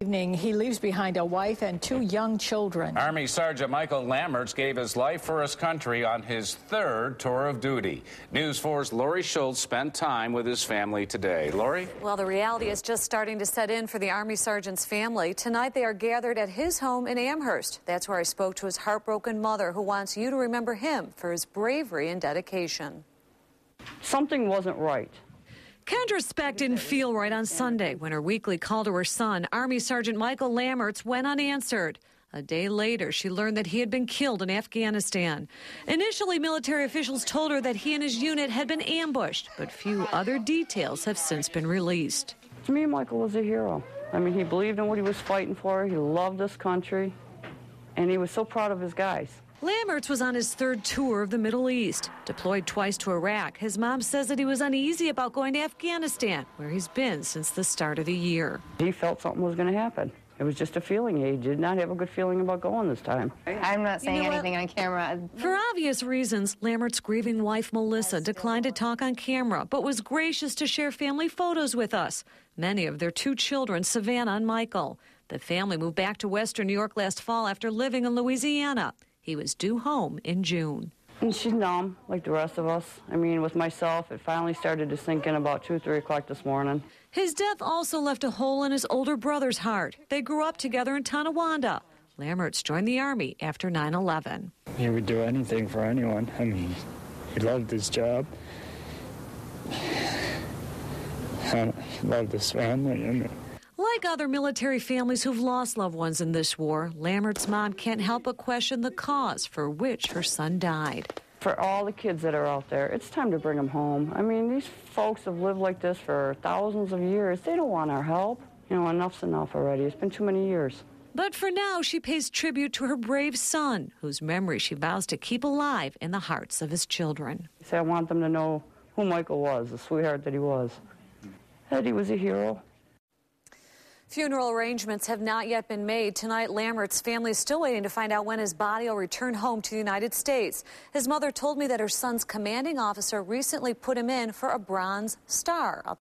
evening, he leaves behind a wife and 2 young children. Army Sergeant Michael Lammerts gave his life for his country on his 3rd tour of duty. News 4's Lori Schultz spent time with his family today. Lori? Well, the reality is just starting to set in for the Army Sergeant's family. Tonight, they are gathered at his home in Amherst. That's where I spoke to his heartbroken mother, who wants you to remember him for his bravery and dedication. Something wasn't right. Kendra Speck didn't feel right on Sunday when her weekly call to her son, Army Sergeant Michael Lammerts, went unanswered. A day later, she learned that he had been killed in Afghanistan. Initially, military officials told her that he and his unit had been ambushed, but few other details have since been released. To me, Michael was a hero. I mean, he believed in what he was fighting for. He loved this country, and he was so proud of his guys. Lammerts was on his 3rd tour of the Middle East. Deployed twice to Iraq, his mom says that he was uneasy about going to Afghanistan, where he's been since the start of the year. He felt something was going to happen. It was just a feeling. He did not have a good feeling about going this time. I'm not saying anything on camera. For obvious reasons, Lammerts' grieving wife, Melissa, declined to talk on camera, but was gracious to share family photos with us. Many of their 2 children, Savannah and Michael. The family moved back to Western New York last fall after living in Louisiana. He was due home in June. And she's numb, like the rest of us. I mean, with myself, it finally started to sink in about 2, 3 o'clock this morning. His death also left a hole in his older brother's heart. They grew up together in Tonawanda. Lammerts joined the Army after 9/11. He would do anything for anyone. I mean, he loved his job. He loved his family. Like other military families who've lost loved ones in this war, Lammerts' mom can't help but question the cause for which her son died. For all the kids that are out there, it's time to bring them home. I mean, these folks have lived like this for thousands of years. They don't want our help. You know, enough's enough already. It's been too many years. But for now, she pays tribute to her brave son, whose memory she vows to keep alive in the hearts of his children. I want them to know who Michael was, the sweetheart that he was. That he was a hero. Funeral arrangements have not yet been made. Tonight, Lammerts' family is still waiting to find out when his body will return home to the United States. His mother told me that her son's commanding officer recently put him in for a Bronze Star.